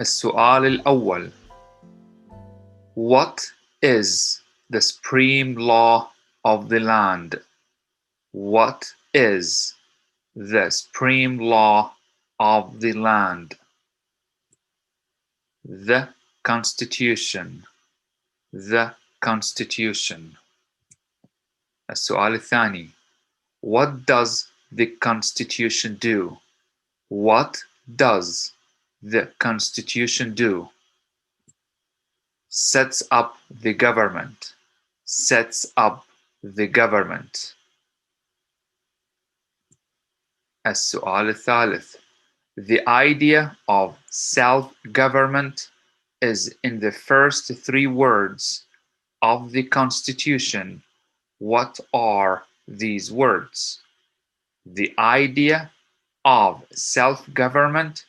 السؤال الأول. What is the supreme law of the land? What is the supreme law of the land? The Constitution. The Constitution. السؤال الثاني. What does the Constitution do? What does the Constitution do? Sets up the government. Sets up the government. السؤال الثالث. The idea of self-government is in the first three words of the Constitution. What are these words? The idea of self-government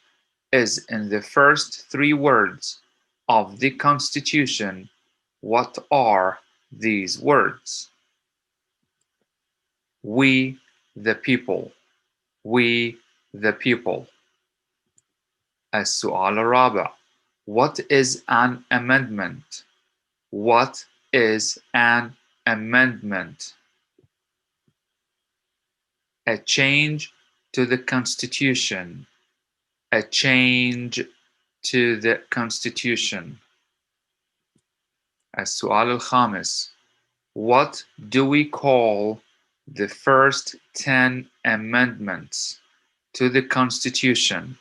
is in the first three words of the Constitution. What are these words? We the people. We the people. السؤال الرابع. What is an amendment? What is an amendment? A change to the Constitution. A change to the Constitution. السؤال الخامس. What do we call the first 10 amendments to the Constitution?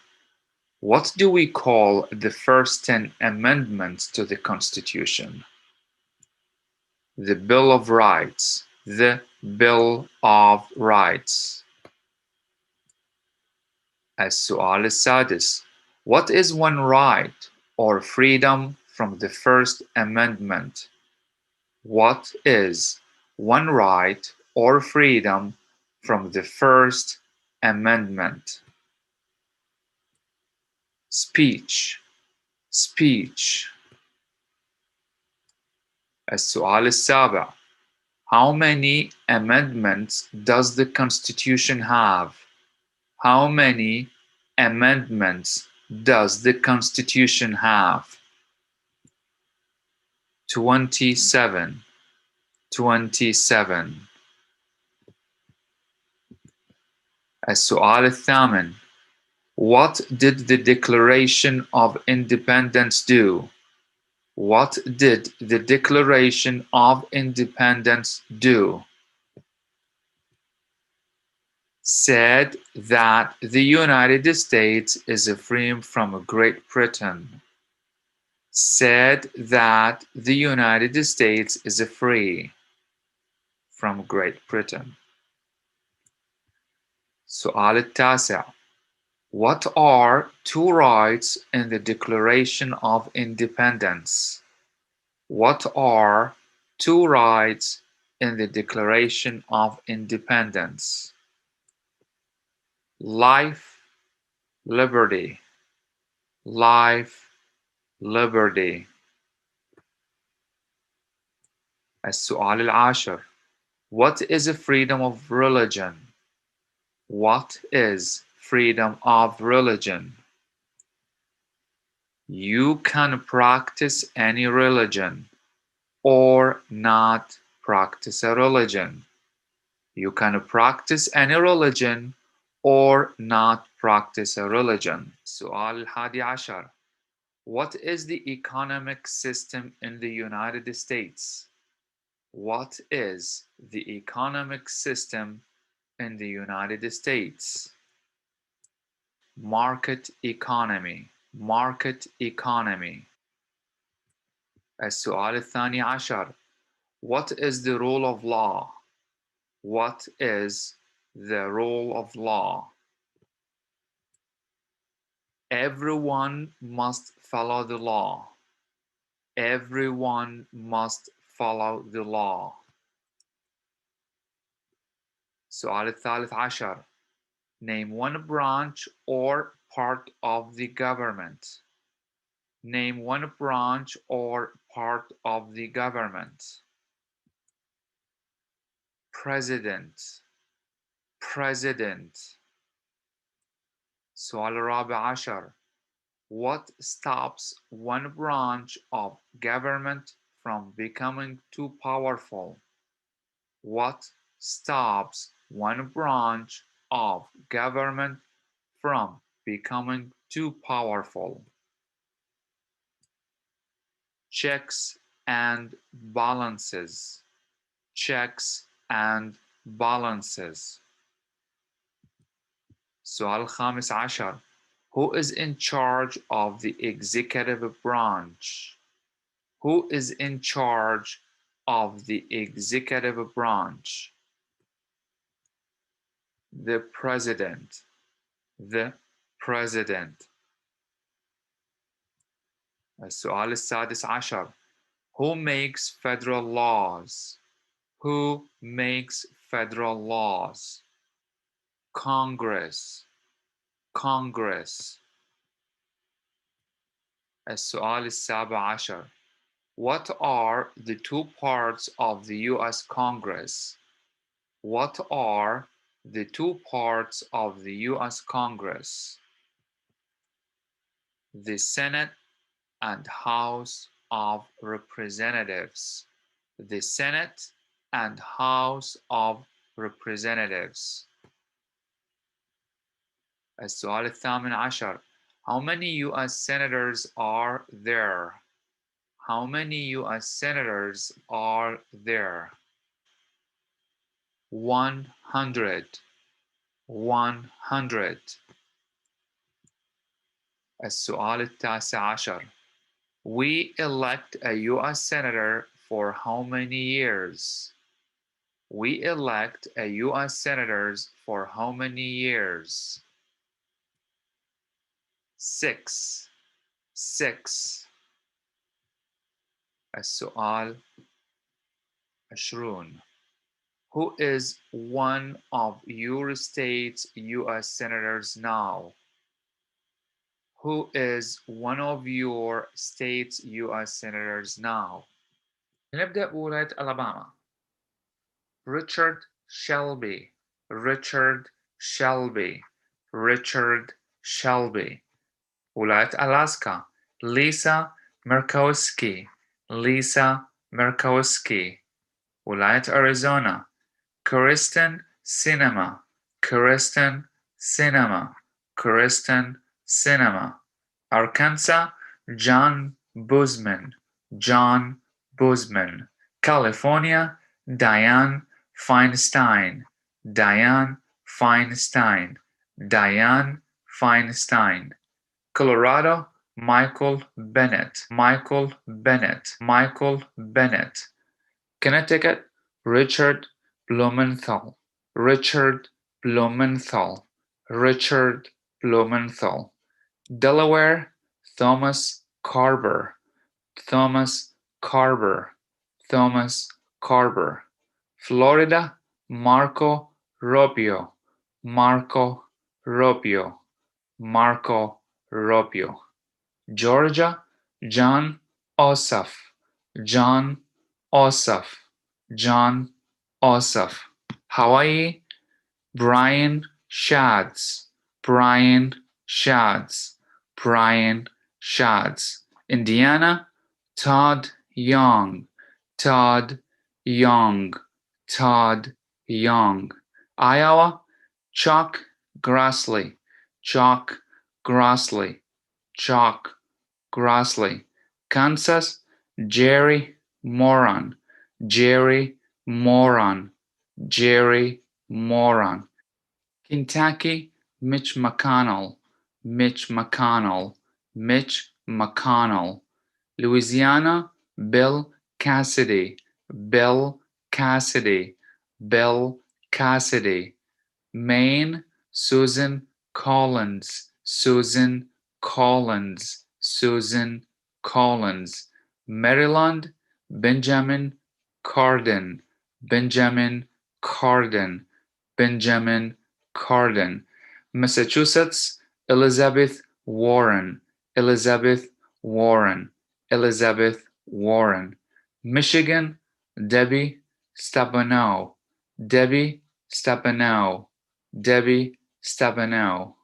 What do we call the first 10 amendments to the Constitution? The Bill of Rights. The Bill of Rights. السؤال السادس. What is one right or freedom from the First Amendment? What is one right or freedom from the First Amendment? Speech. Speech. السؤال السابع. How many amendments does the Constitution have? How many amendments does the Constitution have? 27. 27. السؤال الثامن. What did the Declaration of Independence do? What did the Declaration of Independence do? Said that the United States is free from Great Britain. Said that the United States is free from Great Britain. سؤال التاسع. What are two rights in the Declaration of Independence? What are two rights in the Declaration of Independence? Life, liberty. Life, liberty. السؤال العاشر. What is freedom of religion? What is freedom of religion? You can practice any religion or not practice a religion. You can practice any religion or not practice a religion. السؤال الحادي عشر. What is the economic system in the United States? What is the economic system in the United States? Market economy. Market economy. السؤال الثاني عشر. What is the rule of law? What is the rule of law? Everyone must follow the law. Everyone must follow the law. السؤال الثالث عشر. Name one branch or part of the government. Name one branch or part of the government. President. President. السؤال الرابع عشر. What stops one branch of government from becoming too powerful? What stops one branch of government from becoming too powerful? Checks and balances. Checks and balances. السؤال الخامس عشر. Who is in charge of the executive branch? Who is in charge of the executive branch? The president. The president. السؤال السادس عشر. Who makes federal laws? Who makes federal laws? Congress. Congress. السؤال السابع عشر. What are the two parts of the US Congress? What are the two parts of the US Congress? The Senate and House of Representatives. The Senate and House of Representatives. السؤال الثامن عشر. How many US senators are there? How many US senators are there? 100. 100. السؤال التاسع عشر. We elect a US senator for how many years? We elect a US senators for how many years? 6. 6. السؤال 20. Who is one of your state's US senators now? Who is one of your state's US senators now? نبدأ بولاية ألاباما. Richard Shelby. Richard Shelby. Richard Shelby. ولاية ألاسكا. Lisa Murkowski. Lisa Murkowski. ولاية أريزونا. Kristen Sinema. Kristen Sinema. Kristen Sinema. Arkansas. John Boozman. John Boozman. California. Dianne Feinstein. Dianne Feinstein. Dianne Feinstein. Colorado. Michael Bennett. Michael Bennett. Michael Bennett. Connecticut. Richard Blumenthal. Richard Blumenthal. Richard Blumenthal. Delaware. Thomas Carver. Thomas Carver. Thomas Carver. Florida. Marco Rubio. Marco Rubio. Marco Rubio. Georgia. John Ossoff. John Ossoff. John Ossoff. Hawaii. Brian Schatz. Brian Schatz. Brian Schatz. Indiana. Todd Young. Todd Young. Todd Young. Iowa. Chuck Grassley. Chuck Grassley. Chuck Grassley. Kansas. Jerry Moran. Jerry Moran. Jerry Moran. Kentucky. Mitch McConnell. Mitch McConnell. Mitch McConnell. Louisiana. Bill Cassidy. Bill Cassidy. Bill Cassidy. Maine. Susan Collins. Susan Collins. Susan Collins. Maryland. Benjamin Cardin. Benjamin Cardin. Benjamin Cardin. Massachusetts. Elizabeth Warren. Elizabeth Warren. Elizabeth Warren. Michigan. Debbie Stabenow. Debbie Stabenow. Debbie Stabenow.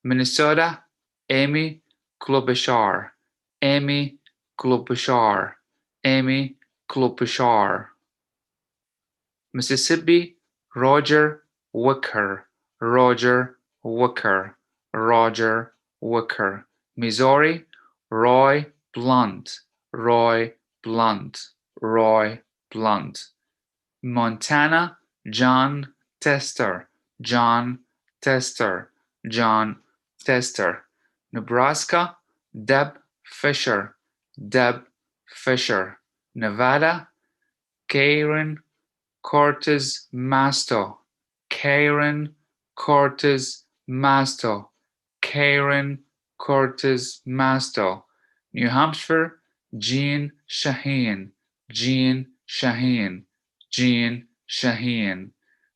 Minnesota. Amy Klobuchar, Amy Klobuchar, Amy Klobuchar. Mississippi, Roger Wicker, Roger Wicker, Roger Wicker. Missouri, Roy Blunt, Roy Blunt, Roy Blunt. Montana, John Tester, John Tester, John Tester. Nebraska, Deb Fisher, Deb Fisher. Nevada, Karen Cortez Masto, Karen Cortez Masto, Karen Cortez Masto. New Hampshire, Jean Shaheen, Jean Shaheen, Jean Shaheen.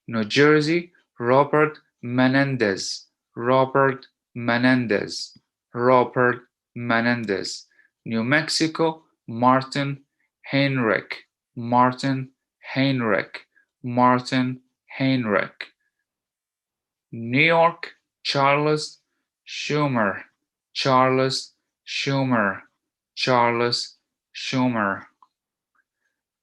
New Jersey, Robert Menendez, Robert Menendez, Robert Menendez. New Mexico, Martin Heinrich, Martin Heinrich, Martin Heinrich. New York, Charles Schumer, Charles Schumer, Charles Schumer.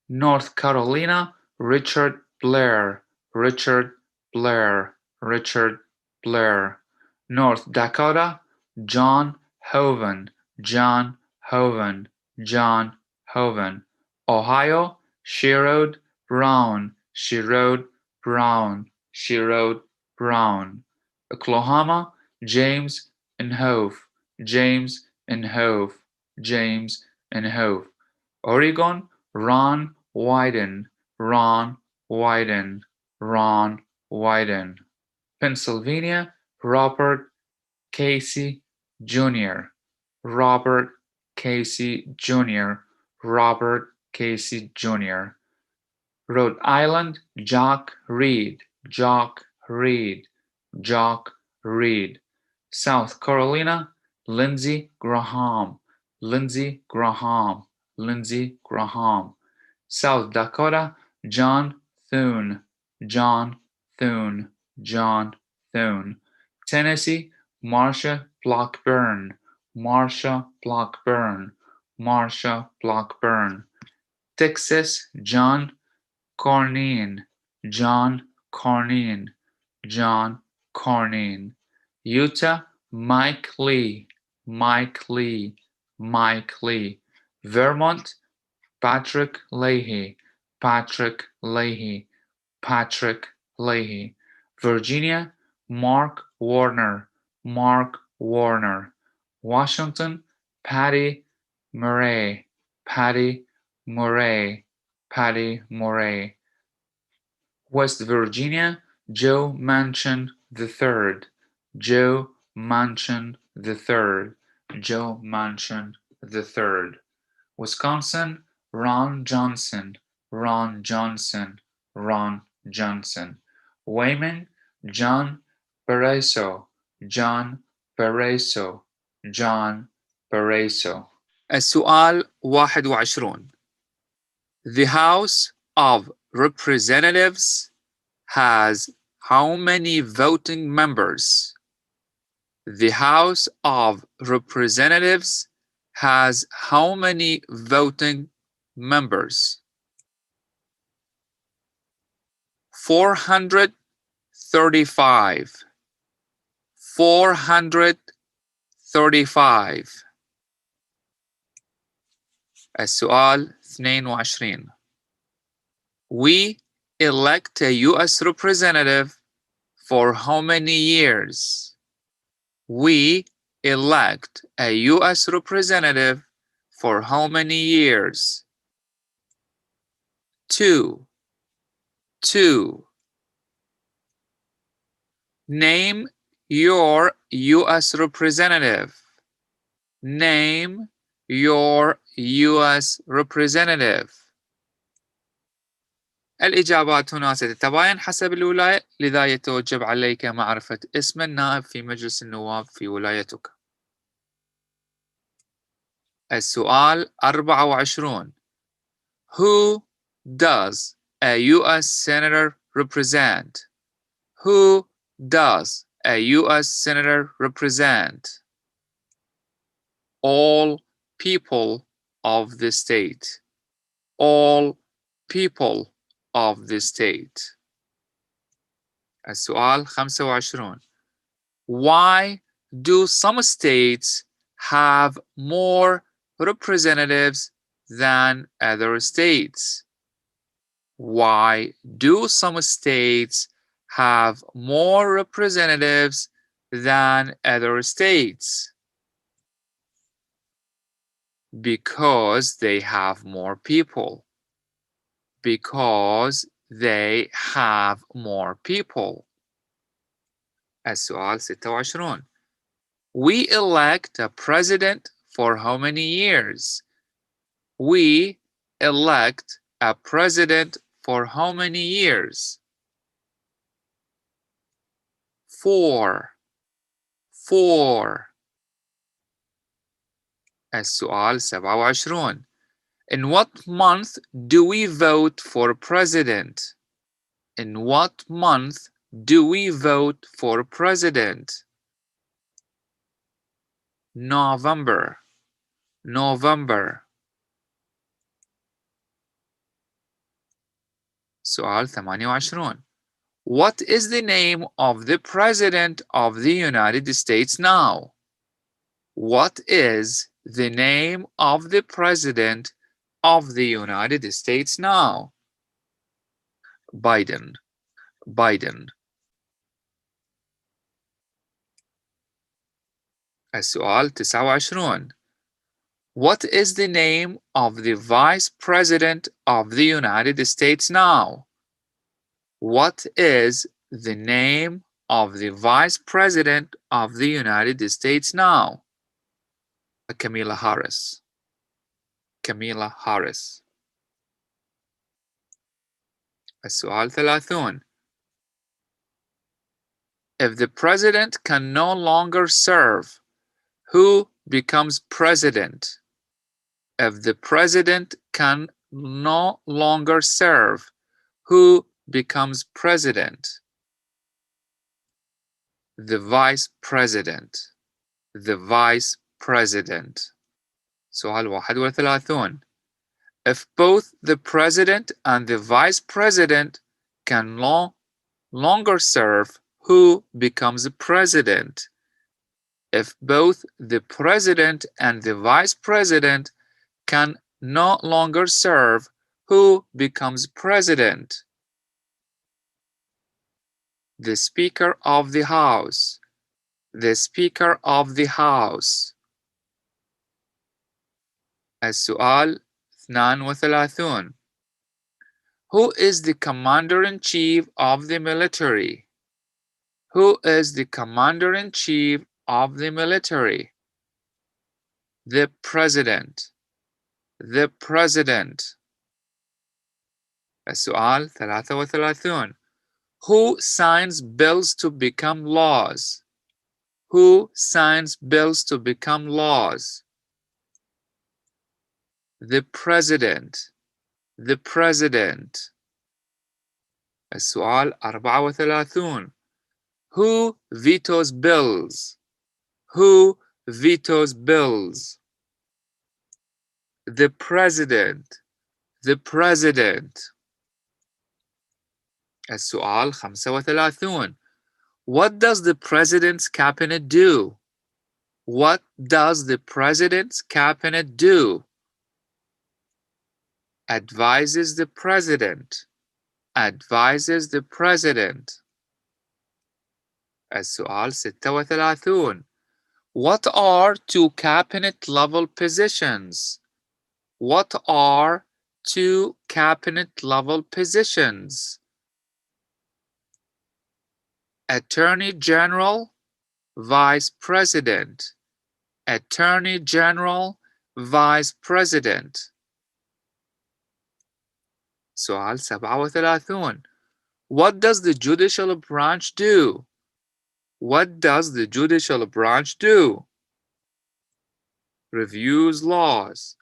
North Carolina, Richard Blair, Richard Blair, Richard Blair. North Dakota, John Hoeven, John Hoeven, John Hoeven. Ohio, Sherrod Brown, Sherrod Brown, Sherrod Brown. Oklahoma, James Inhofe, James Inhofe, James Inhofe. Oregon, Ron Wyden, Ron Wyden, Ron Wyden. Pennsylvania, Robert Casey Jr., Robert Casey Jr., Robert Casey Jr. Rhode Island, Jock Reed, Jock Reed, Jock Reed. South Carolina, Lindsey Graham, Lindsey Graham, Lindsey Graham. South Dakota, John Thune, John Thune, John Thune. Tennessee, Marsha Blackburn, Marsha Blackburn, Marsha Blackburn. Texas, John Cornyn, John Cornyn, John Cornyn. Utah, Mike Lee, Mike Lee, Mike Lee. Vermont, Patrick Leahy, Patrick Leahy, Patrick Leahy. Virginia, Mark Warner, Mark Warner. Washington, Patty Murray, Patty Murray, Patty Murray. West Virginia, Joe Manchin III, Joe Manchin III, Joe Manchin III. Wisconsin, Ron Johnson, Ron Johnson, Ron Johnson. Wyoming, John Pereso, John Pereso, John Pereso. السؤال 21. The House of Representatives has how many voting members? The House of Representatives has how many voting members? 435. 435. السؤال 22. We elect a U.S. representative for how many years? We elect a U.S. representative for how many years? 2. 2. Name your U.S. representative. Name your U.S. representative. الإجابات هنا ستتباين حسب الولاية، لذا يتوجب عليك معرفة اسم النائب في مجلس النواب في ولايتك. السؤال 24. Who does a U.S. Senator represent? Who does a U.S. Senator represent? all people of the state. All people of the state. السؤال 25. Why do some states have more representatives than other states? Why do some states have more representatives than other states? Because they have more people. Because they have more people. السؤال 26. We elect a president for how many years? We elect a president for how many years? 4. السؤال 27. In what month do we vote for president? In what month do we vote for president? November. سؤال 28. What is the name of the President of the United States now? What is the name of the President of the United States now? Biden. السؤال 29. What is the name of the Vice President of the United States now? What is the name of the Vice President of the United States now? Kamala Harris. السؤال 30. If the president can no longer serve, who becomes president? If the president can no longer serve, who becomes president? The vice president. سؤال 31. If both the president and the vice president can no longer serve, who becomes president? If both the president and the vice president can no longer serve, who becomes president? The Speaker of the House. السؤال 32. Who is the commander-in-chief of the military? Who is the commander-in-chief of the military? The president. السؤال 33. Who signs bills to become laws? Who signs bills to become laws? The president. السؤال 34. Who vetoes bills? The president. السؤال 35. What does the president's cabinet do? Advises the president. السؤال 36. What are two cabinet level positions? Attorney General, Vice President. سؤال 37. What does the judicial branch do? Reviews laws.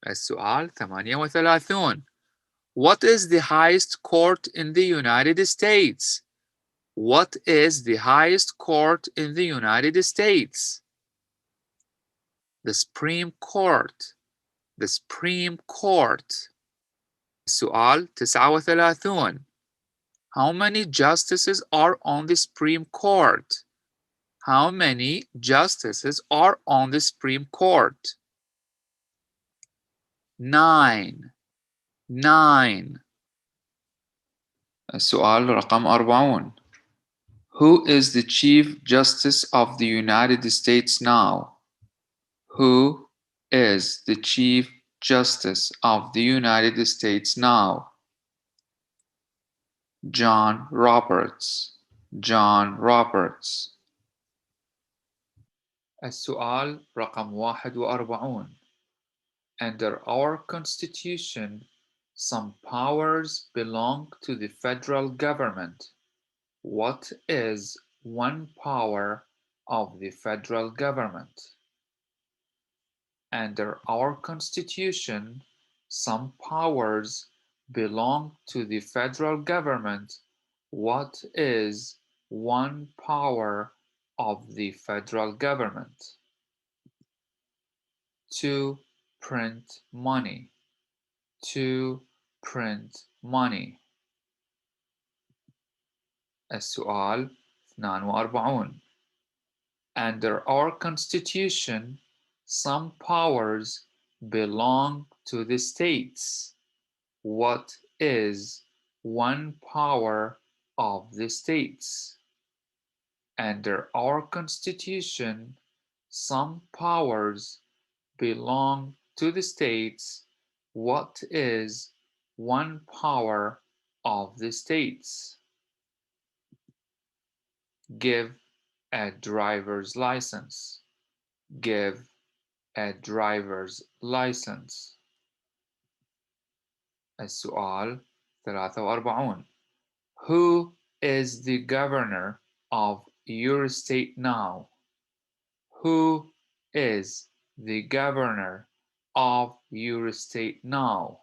السؤال 38. What is the highest court in the United States? What is the highest court in the United States? The Supreme Court. The Supreme Court. السؤال 39. How many justices are on the Supreme Court? How many justices are on the Supreme Court? 9. 9. السؤال رقم 40. Who is the Chief Justice of the United States now? Who is the Chief Justice of the United States now? John Roberts. John Roberts. السؤال رقم 41. Under our Constitution, some powers belong to the federal government. What is one power of the federal government? Under our Constitution, some powers belong to the federal government. What is one power of the federal government? To print money. To print money. السؤال 42. Under our Constitution, some powers belong to the states. What is one power of the states? Under our Constitution, some powers belong to the states. What is one power of the states? Give a driver's license. Give a driver's license. السؤال 43. Who is the governor of your state now? Who is the governor of your state now?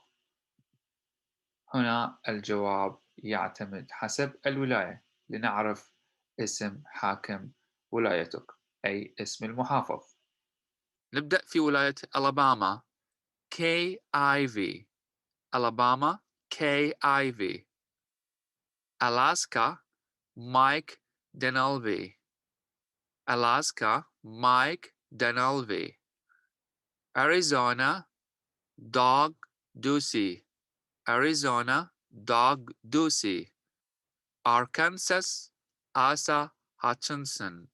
هنا الجواب يعتمد حسب الولاية. لنعرف اسم حاكم ولايتك أي اسم المحافظ. نبدأ في ولاية ألاباما. KIV. ألاباما KIV. ألاسكا مايك دينالفي. ألاسكا مايك دينالفي. أريزونا دوغ دوسي. أريزونا دوغ دوسي. أركانساس آسا هاتشنسون.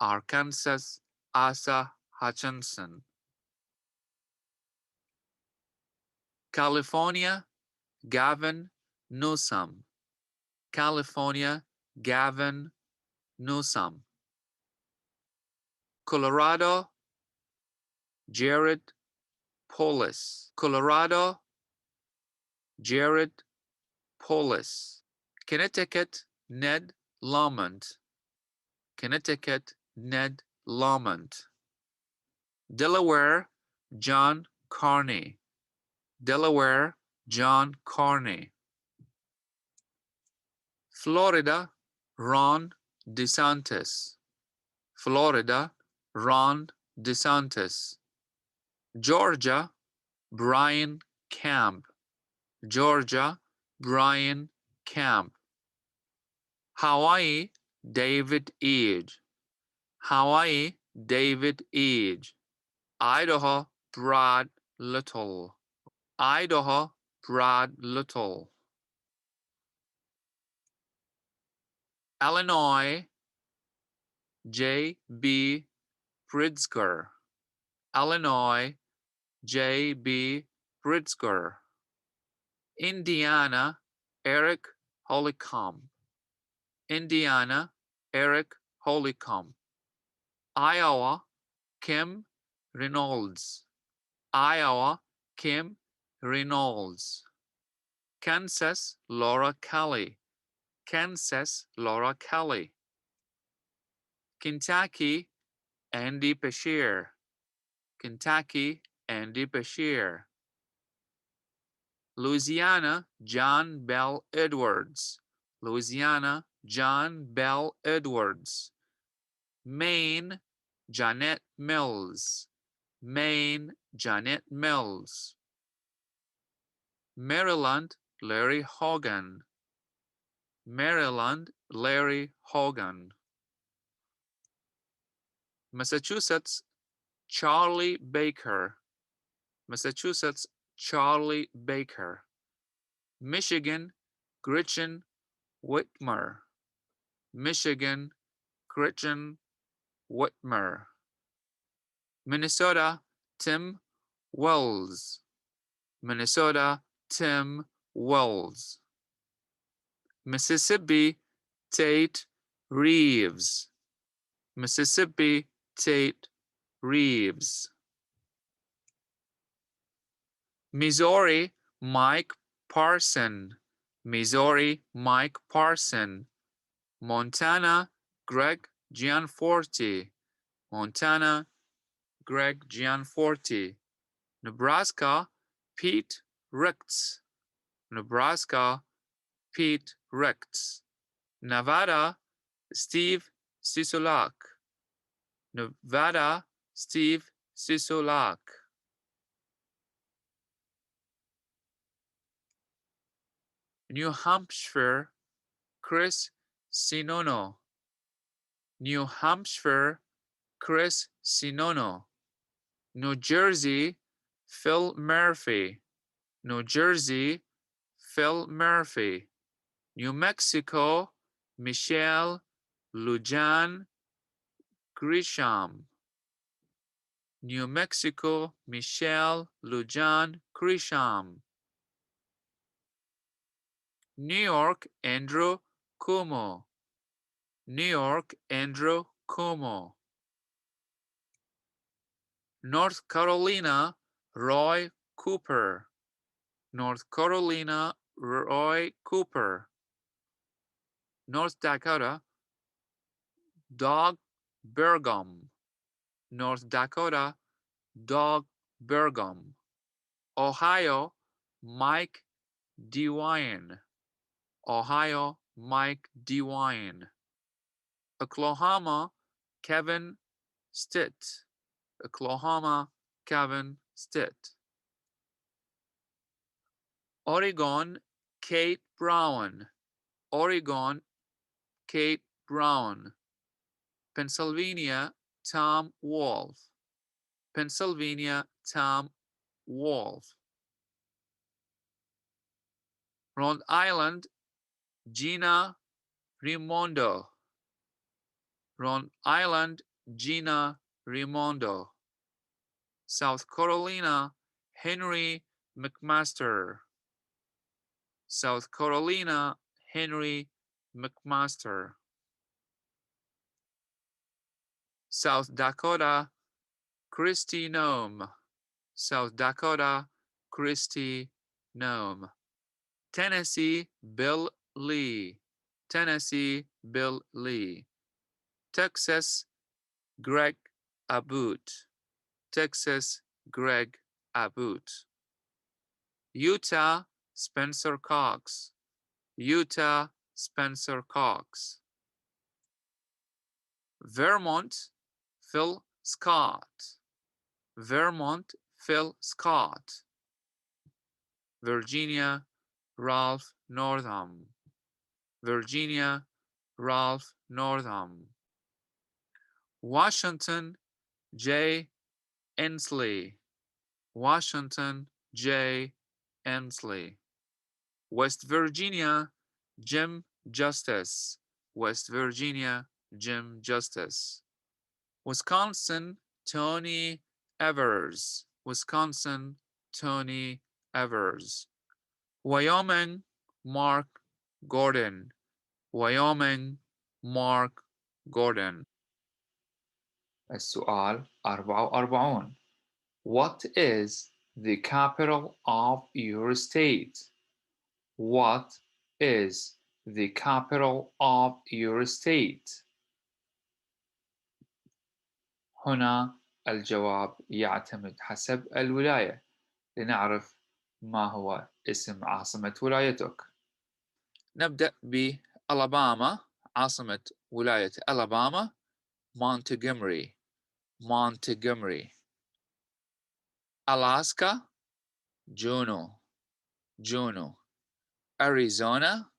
أركانساس آسا هاتشنسون. كاليفورنيا Gavin Newsom. California Gavin Newsom. Colorado Jared Polis. Colorado Jared Polis. Connecticut Ned Lamont. Connecticut Ned Lamont. Delaware John Carney. Delaware John Carney. Florida Ron DeSantis. Florida Ron DeSantis. Georgia Brian Kemp. Georgia Brian Kemp. Hawaii David Age. Hawaii David Age. Idaho Brad Little. Idaho Brad Little. Illinois J.B. Pritzker. Illinois J.B. Pritzker. Indiana Eric Holcomb. Indiana Eric Holcomb. Iowa Kim Reynolds. Iowa Kim Reynolds. Kansas Laura Kelly. Kansas Laura Kelly. Kentucky Andy Bashir. Kentucky Andy Bashir. Louisiana John Bell Edwards. Louisiana John Bell Edwards. Maine, Janet Mills. Maine, Janet Mills. Maryland, Larry Hogan. Maryland, Larry Hogan. Massachusetts, Charlie Baker. Massachusetts, Charlie Baker. Michigan, Gretchen Whitmer. Michigan, Gretchen Whitmer. Minnesota, Tim Wells. Minnesota, Tim Wells. Mississippi, Tate Reeves. Mississippi, Tate Reeves. Missouri, Mike Parson. Missouri, Mike Parson. Montana, Greg Gianforte. Montana, Greg Gianforte. Nebraska, Pete Richts. Nebraska, Pete Richts. Nevada, Steve Sisolak. Nevada, Steve Sisolak. New Hampshire, Chris Sinono. New Hampshire, Chris Sinono. New Jersey, Phil Murphy. New Jersey, Phil Murphy. New Mexico, Michelle Lujan Grisham. New Mexico, Michelle Lujan Grisham. New York, Andrew Cuomo. New York, Andrew Cuomo. North Carolina, Roy Cooper. North Carolina, Roy Cooper. North Dakota, Doug Burgum. North Dakota, Doug Burgum. Ohio, Mike DeWine. Ohio, Mike DeWine. Oklahoma, Kevin Stitt. Oklahoma, Kevin Stitt. Oregon, Kate Brown. Oregon, Kate Brown. Pennsylvania, Tom Wolfe. Pennsylvania, Tom Wolfe. Rhode Island, Gina Rimondo. Rhode Island, Gina Rimondo. South Carolina, Henry McMaster. South Carolina, Henry McMaster. South Dakota, Christy Nome. South Dakota, Christy Nome. Tennessee, Bill Lee. Tennessee, Bill Lee. Texas, Greg Abbott. Texas, Greg Abbott. Utah, Spencer Cox. Utah, Spencer Cox. Vermont, Phil Scott. Vermont, Phil Scott. Virginia, Ralph Northam. Virginia, Ralph Northam. Washington, J. Ensley. Washington, J. Ensley. West Virginia, Jim Justice. West Virginia, Jim Justice. Wisconsin, Tony Evers. Wisconsin, Tony Evers. Wyoming, Mark Gordon. Wyoming, Mark Gordon. السؤال 44. What is the capital of your state? What is the capital of your state? هنا الجواب يعتمد حسب الولاية. لنعرف ما هو اسم عاصمة ولايتك. نبدأ بألاباما. عاصمة ولاية ألاباما Montgomery Montgomery. Alaska Juneau Juneau. Arizona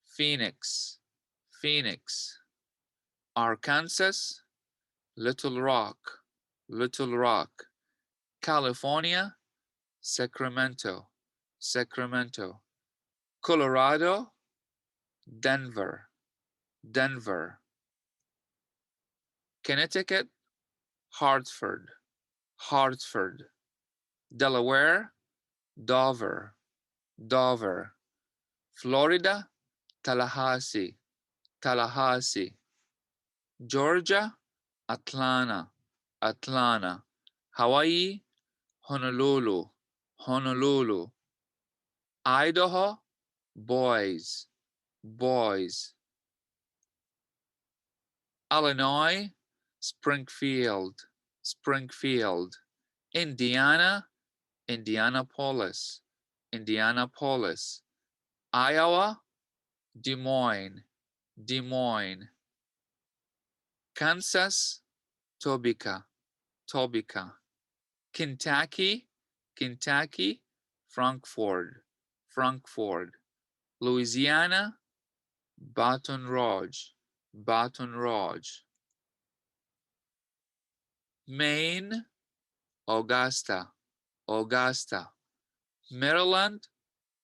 Phoenix Phoenix. Arkansas Little Rock Little Rock. California Sacramento Sacramento. Colorado Denver Denver. Connecticut Hartford Hartford. Delaware Dover Dover. Florida Tallahassee Tallahassee. Georgia Atlanta Atlanta. Hawaii Honolulu Honolulu. Idaho Boise Boise. Illinois Springfield Springfield. Indiana Indianapolis Indianapolis. Iowa Des Moines Des Moines. Kansas Topeka Topeka. Kentucky Kentucky Frankfort Frankfort. Louisiana Baton Rouge Baton Rouge. Maine Augusta Augusta. Maryland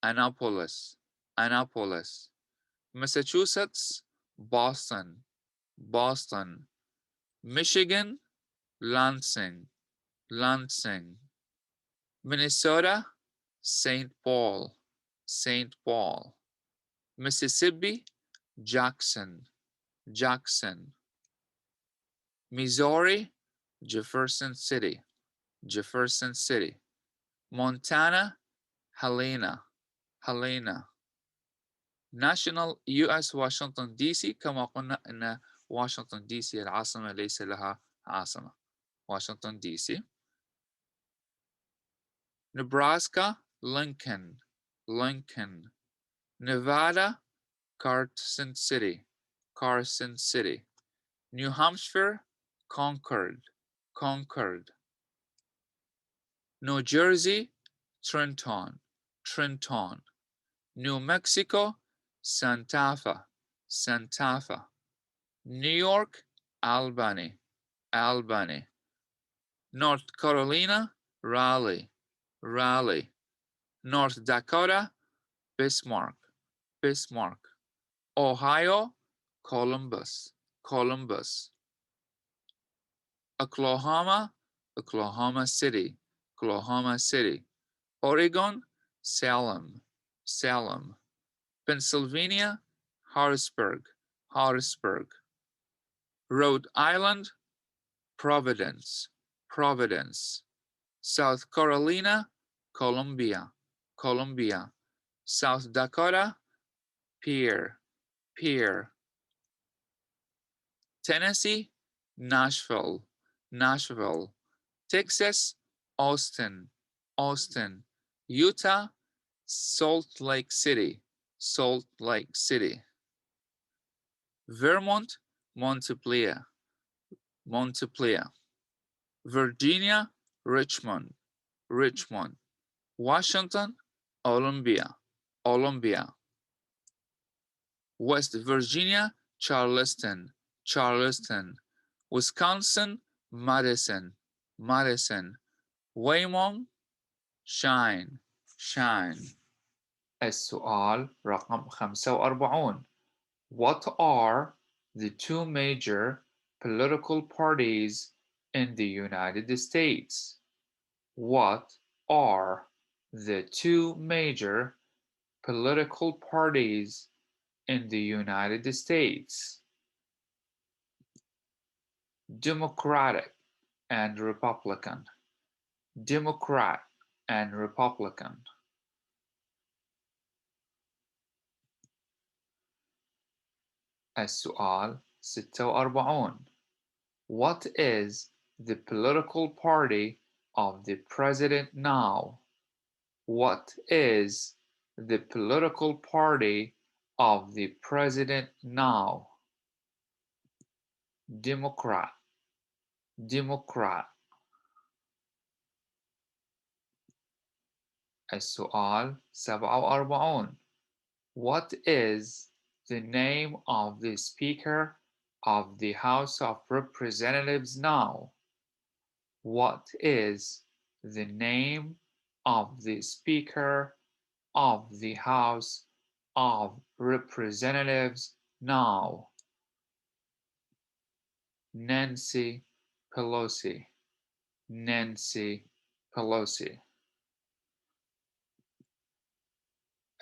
Annapolis Annapolis. Massachusetts Boston Boston. Michigan Lansing Lansing. Minnesota St. Paul St. Paul. Mississippi Jackson Jackson. Missouri Jefferson City Jefferson City. Montana Helena Helena. National US Washington DC. كما قلنا أن واشنطن دي سي العاصمة ليس لها عاصمة. واشنطن دي سي. Nebraska Lincoln Lincoln. Nevada Carson City Carson City. New Hampshire Concord Concord. New Jersey Trenton Trenton. New Mexico Santa Fe Santa Fe. New York Albany Albany. North Carolina Raleigh Raleigh. North Dakota Bismarck Bismarck. Ohio Columbus Columbus. Oklahoma Oklahoma City Oklahoma City. Oregon Salem Salem. Pennsylvania Harrisburg Harrisburg. Rhode Island Providence Providence. South Carolina Columbia Columbia. South Dakota Pierre Pierre. Tennessee Nashville Nashville. Texas Austin Austin. Utah Salt Lake City Salt Lake City. Vermont Montpelier Montpelier. Virginia Richmond Richmond. Washington Olympia Olympia. West Virginia Charleston Charleston. Wisconsin Madison Madison. Waymon Shine Shine. السؤال رقم 45. What are the two major political parties in the United States? What are the two major political parties in the United States? Democratic and Republican. Democrat and Republican. السؤال 46. What is the political party of the president now? What is the political party of the president now. Democrat. Democrat. السؤال 47. What is the name of the Speaker of the House of Representatives now? What is the name of the Speaker of the House of Representatives now? Nancy Pelosi. Nancy Pelosi.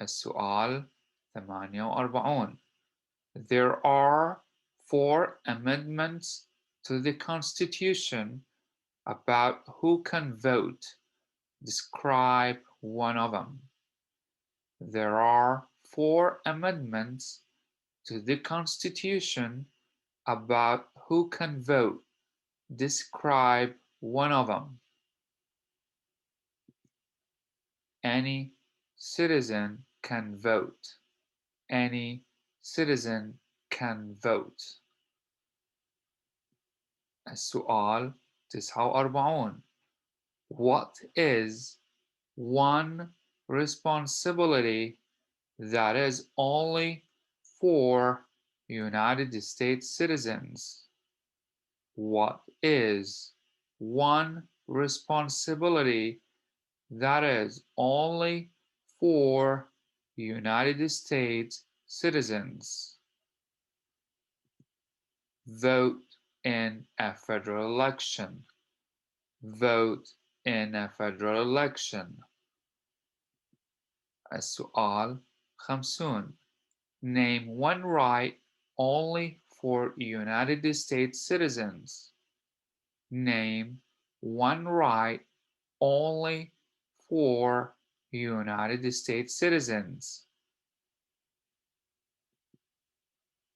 السؤال 48. There are 4 amendments to the Constitution about who can vote. Describe one of them. There are 4 amendments to the Constitution about who can vote. Describe one of them. Any citizen can vote. Any citizen can vote. السؤال 49. What is one responsibility that is only for United States citizens? What is one responsibility that is only for United States citizens? Vote in a federal election. Vote in a federal election. السؤال 50. Name one right only for United States citizens. Name one right only for United States citizens.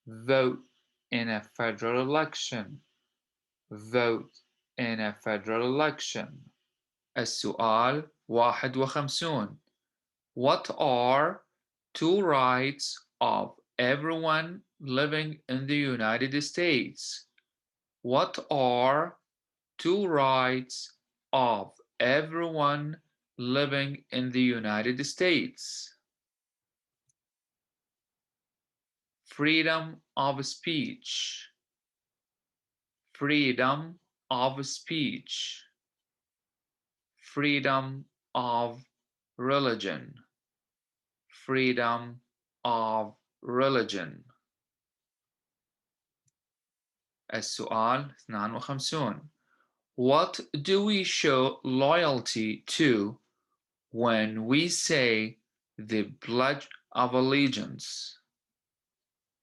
Vote in a federal election. Vote in a federal election. السؤال 51. What are 2 rights of everyone living in the United States? What are 2 rights of everyone living in the United States? Freedom of speech. Freedom of speech. Freedom of religion. Freedom of religion. السؤال 52. What do we show loyalty to when we say the Pledge of Allegiance?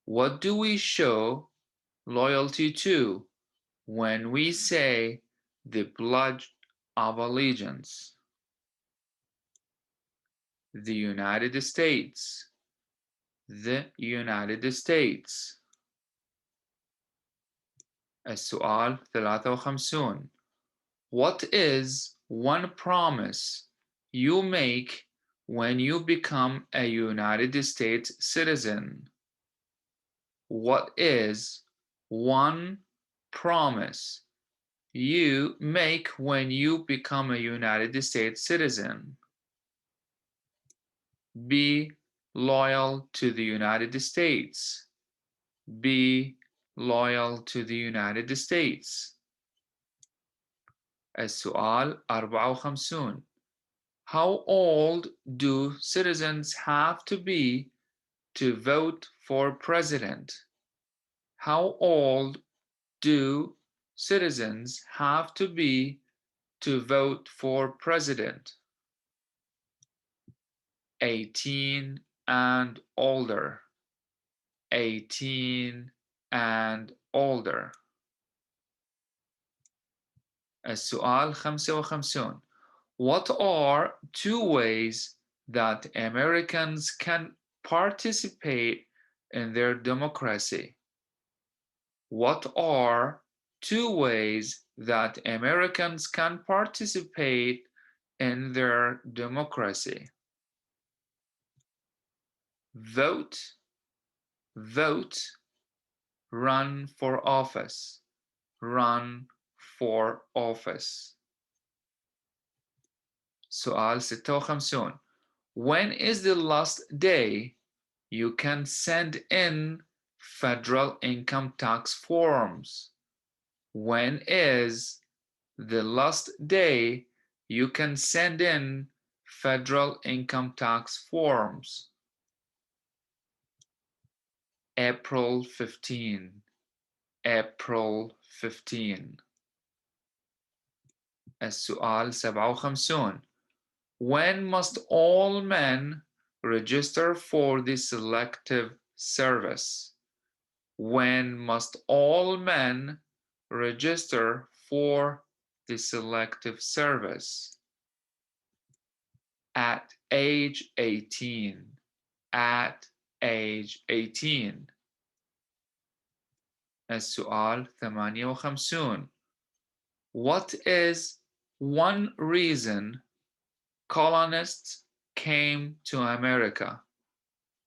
What do we show loyalty to when we say the Pledge of Allegiance? The United States. The United States. السؤال 53. What is one promise you make when you become a United States citizen? What is one promise you make when you become a United States citizen? Be loyal to the United States. Be loyal to the United States. السؤال 54. How old do citizens have to be to vote for president? How old do citizens have to be to vote for president? 18 and older. 18 and older. السؤال 55. What are 2 ways that Americans can participate in their democracy? What are 2 ways that Americans can participate in their democracy? Vote vote, run for office, run for office. سؤال 56. When is the last day you can send in federal income tax forms? When is the last day you can send in federal income tax forms? April 15. April 15. السؤال 57. When must all men register for the selective service? When must all men register for the selective service? At age 18. At age 18. السؤال 58. What is one reason colonists came to America?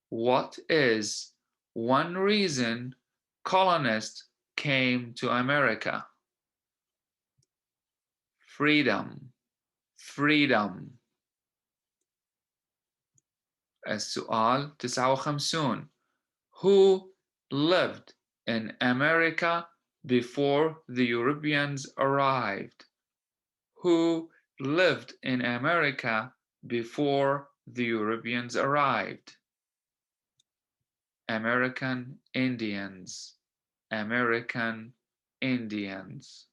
What is one reason colonists came to America? Freedom. Freedom. السؤال 59. Who lived in America before the Europeans arrived? Who lived in America before the Europeans arrived? American Indians. American Indians.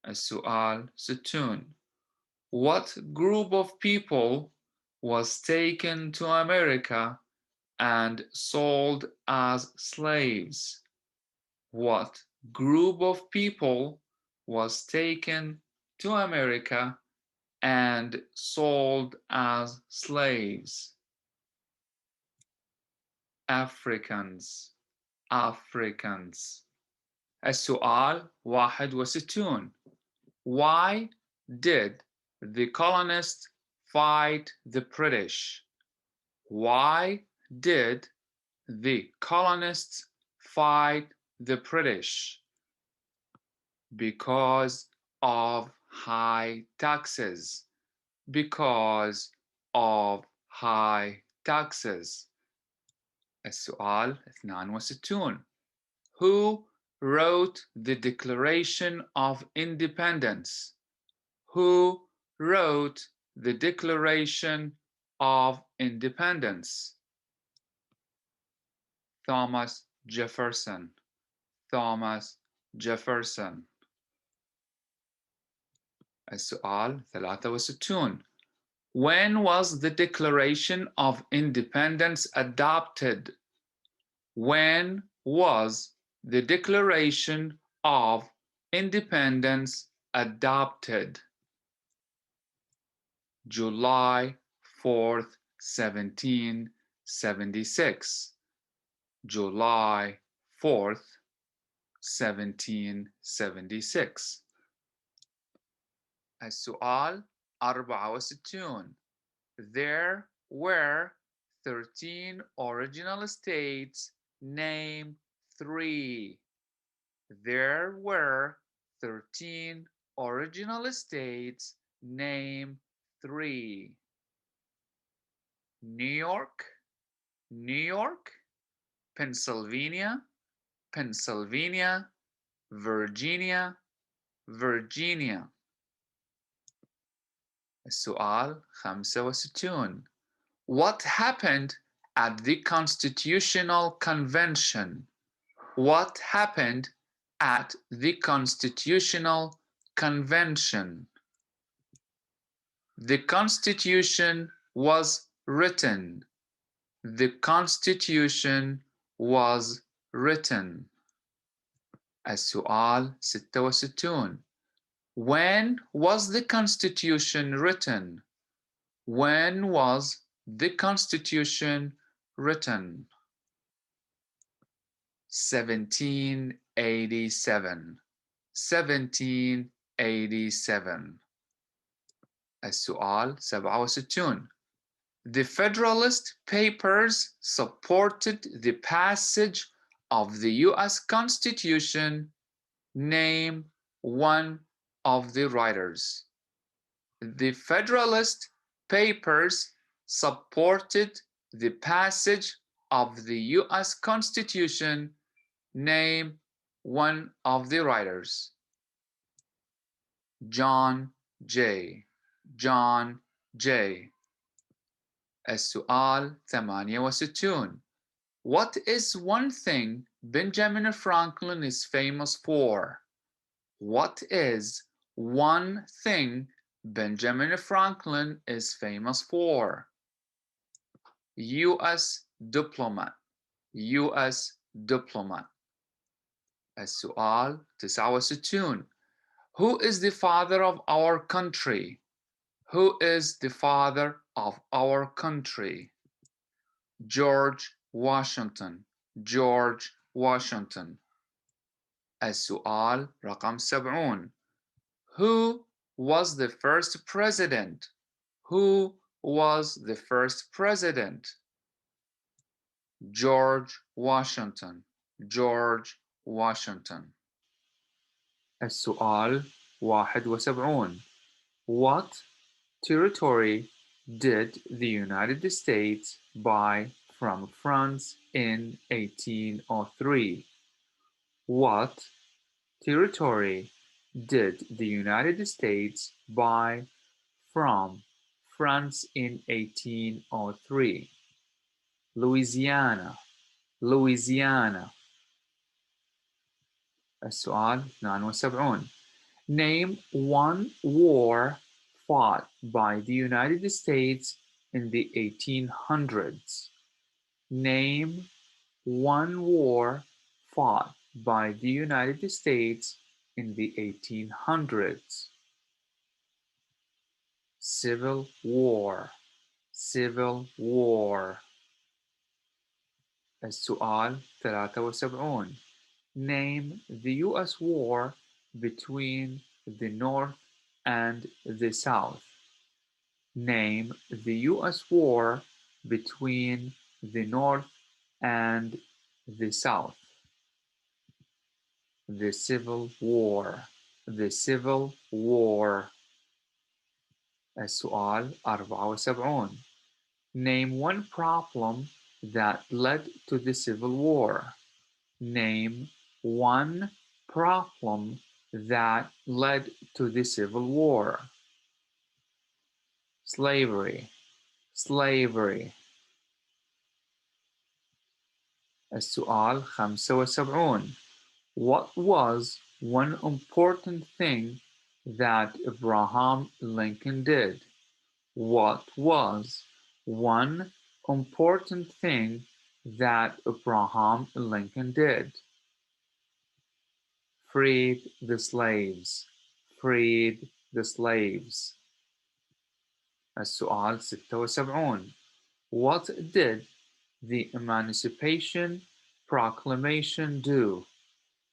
السؤال 60. What group of people was taken to America and sold as slaves? What group of people was taken to America and sold as slaves? Africans. Africans. السؤال 61. Why did the colonists fight the British? Why did the colonists fight the British? Because of high taxes. Because of high taxes. السؤال 62. Who wrote the Declaration of Independence? Who wrote the Declaration of Independence? Thomas Jefferson. Thomas Jefferson. السؤال 63. When was the Declaration of Independence adopted? When was the Declaration of Independence adopted? July 4th, 1776. July 4th, 1776. السؤال 64. There were 13 original states. Name 3. There were 13 original states. Name 3. New York, New York, Pennsylvania, Pennsylvania, Virginia, Virginia. السؤال 65. What happened at the Constitutional Convention? What happened at the Constitutional Convention? The Constitution was written. The Constitution was written. السؤال 66. When was the Constitution written? When was the Constitution written? 1787. 1787. السؤال 67. The Federalist Papers supported the passage of the U.S. Constitution. Name one of the writers. The Federalist Papers supported the passage of the U.S. Constitution. Name one of the writers. John J. John J. السؤال 68. What is one thing Benjamin Franklin is famous for? What is one thing Benjamin Franklin is famous for? U.S. diplomat. U.S. diplomat. السؤال 69. Who is the father of our country? Who is the father of our country? George Washington. George Washington. السؤال رقم 70. Who was the first president? Who was the first president? George Washington. George Washington. السؤال 71. What territory did the United States buy from France in 1803? What territory did the United States buy from France in 1803? Louisiana. Louisiana. السؤال 72. Name one war fought by the United States in the 1800s. Name one war fought by the United States in the 1800s. Civil War. Civil War. السؤال 73. Name the U.S. war between the North and the South. Name the U.S. war between the North and the South. The Civil War. The Civil War. السؤال 74. Name one problem that led to the Civil War. Name one problem that led to the Civil War. Slavery. Slavery. السؤال 75. What was one important thing that Abraham Lincoln did? What was one important thing that Abraham Lincoln did? Freed the slaves. Freed the slaves. السؤال 76. What did the Emancipation Proclamation do?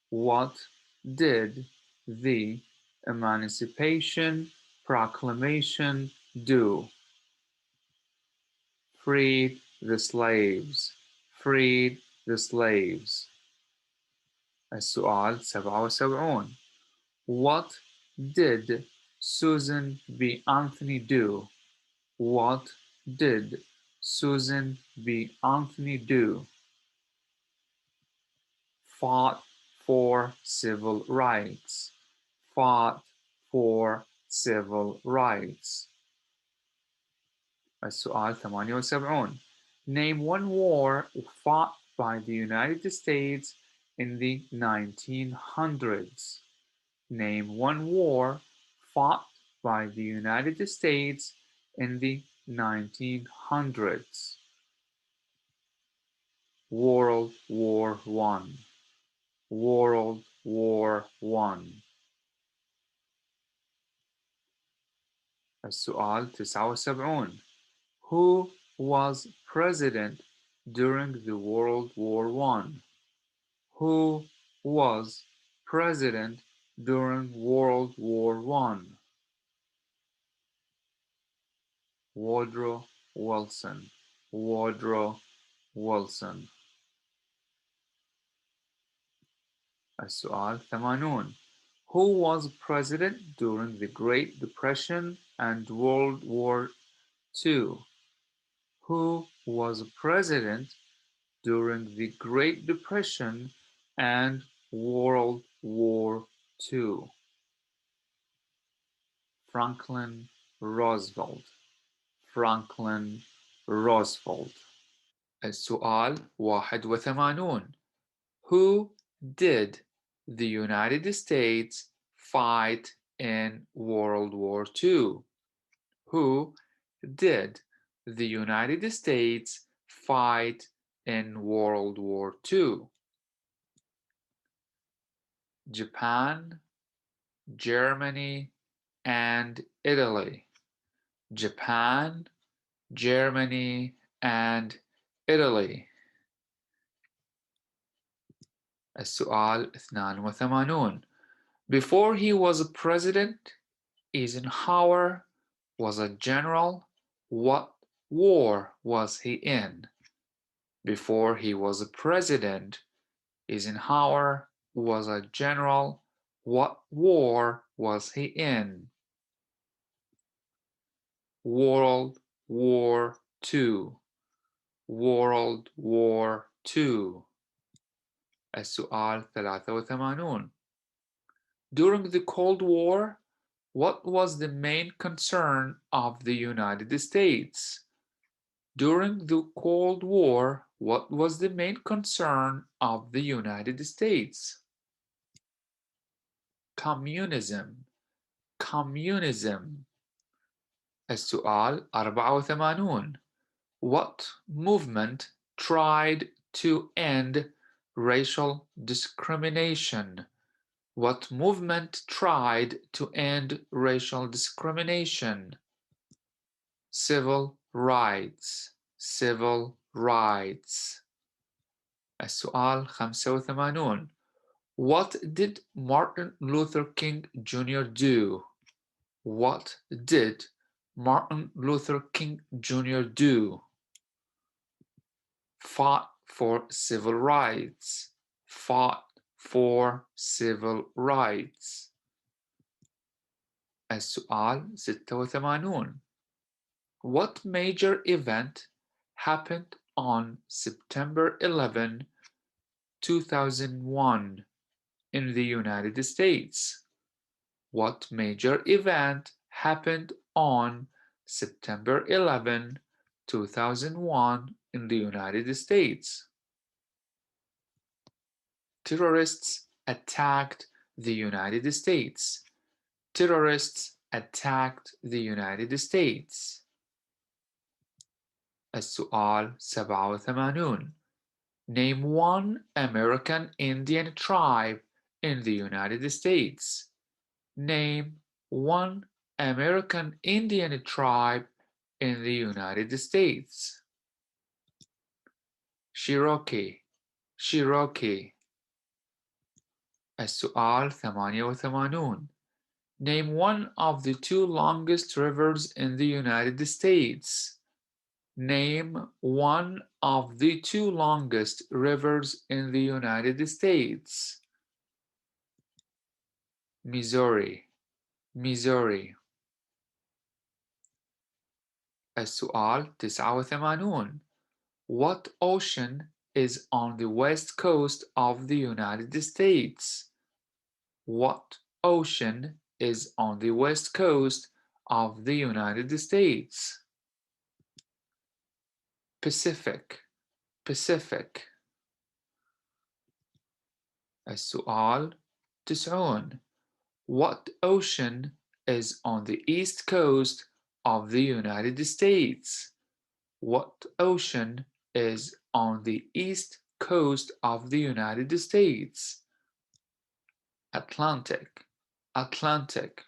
What did the Emancipation Proclamation do? Freed the slaves. Freed the slaves. السؤال 77. What did Susan B. Anthony do? What did Susan B. Anthony do? Fought for civil rights. Fought for civil rights. السؤال 78. Name one war fought by the United States in the 1900s. Name one war fought by the United States in the 1900s. World War I. World War I. السؤال 79. Who was president during the World War I? Who was president during World War I? Woodrow Wilson. Woodrow Wilson. السؤال 80. Who was president during the Great Depression and World War II? Who was president during the Great Depression and World War II? Franklin Roosevelt. Franklin Roosevelt. السؤال 81. Who did the United States fight in World War II? Who did the United States fight in World War II? Japan, Germany, and Italy. Japan, Germany, and Italy. السؤال 82. Before he was a president, Eisenhower was a general. What war was he in? Before he was a president, Eisenhower was a general. What war was he in? World War II. World War II. السؤال 83. During the Cold War, what was the main concern of the United States? During the Cold War, what was the main concern of the United States? Communism. Communism. السؤال 84. What movement tried to end racial discrimination? What movement tried to end racial discrimination? Civil rights. Civil rights. السؤال 85. What did Martin Luther King Jr. do? What did Martin Luther King Jr. do? Fought for civil rights. Fought for civil rights. السؤال 86. What major event happened on September 11, 2001 in the United States? What major event happened on September 11, 2001 in the United States? Terrorists attacked the United States. Terrorists attacked the United States. السؤال 87. Name one American Indian tribe in the United States. Name one American Indian tribe in the United States. Cherokee. Cherokee. السؤال 88. Name one of the two longest rivers in the United States. Name one of the two longest rivers in the United States. Missouri. Missouri. السؤال 89. What ocean is on the west coast of the United States? What ocean is on the west coast of the United States? Pacific. Pacific. السؤال 90. What ocean is on the east coast of the United States? What ocean is on the east coast of the United States? Atlantic. Atlantic.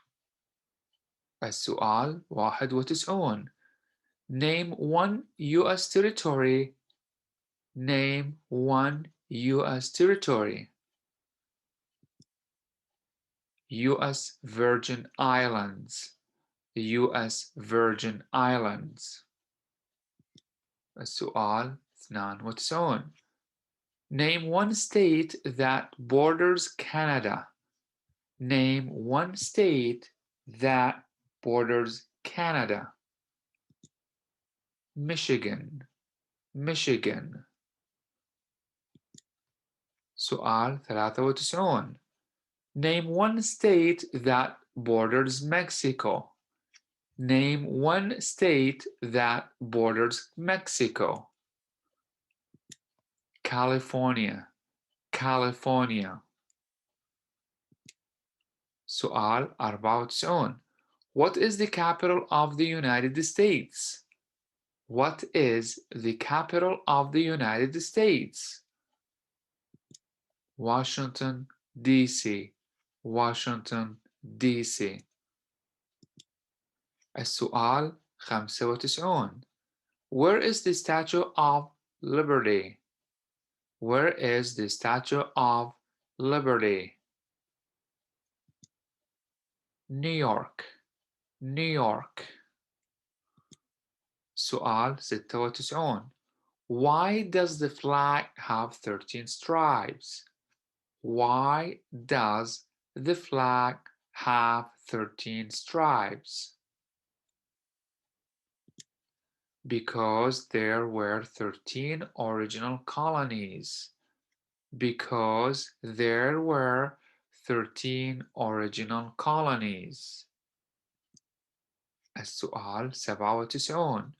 السؤال 91. Name one U.S. territory. Name one U.S. territory. U.S. Virgin Islands. U.S. Virgin Islands. السؤال 92. Name one state that borders Canada. Name one state that borders Canada. Michigan. Michigan. سؤال 93. Name one state that borders Mexico. Name one state that borders Mexico. California. California. سؤال 94. What is the capital of the United States? What is the capital of the United States? Washington, D.C. Washington, D.C. السؤال 95. Where is the Statue of Liberty? Where is the Statue of Liberty? New York. New York. سؤال 96. Why does the flag have 13 stripes? Why does the flag have 13 stripes? Because there were 13 original colonies. Because there were 13 original colonies. السؤال 97.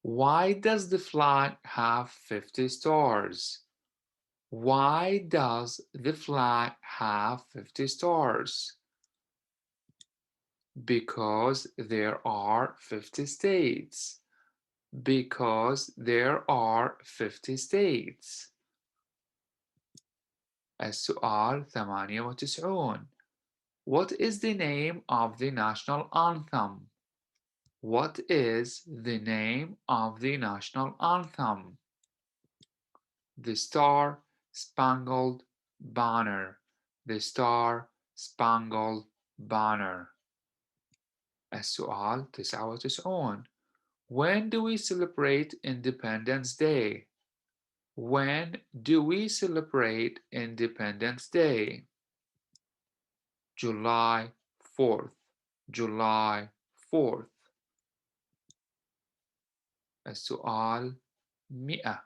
Why does the flag have 50 stars? Why does the flag have 50 stars? Because there are 50 states. Because there are 50 states. السؤال 98. What is the name of the national anthem? What is the name of the national anthem? The Star Spangled Banner. The Star Spangled Banner. السؤال 99. When do we celebrate Independence Day? When do we celebrate Independence Day? July 4th. July 4th. السؤال 100.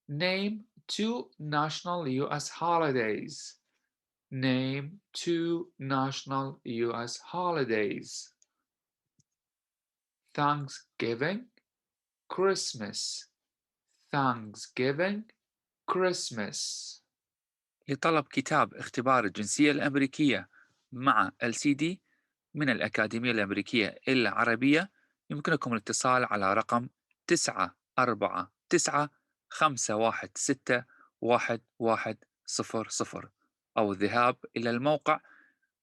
Name two national U.S. holidays. Name two national U.S. holidays. Thanksgiving, Christmas. Thanksgiving, Christmas. لطلب كتاب اختبار الجنسية الأمريكية مع السيدي من الأكاديمية الأمريكية العربية يمكنكم الاتصال على رقم 949-516-1100 أو الذهاب إلى الموقع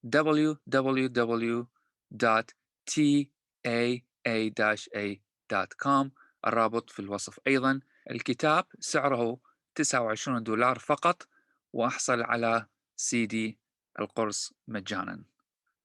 www.taa-a.com. الرابط في الوصف أيضا. الكتاب سعره $29 فقط، وأحصل على سيدي القرص مجانا.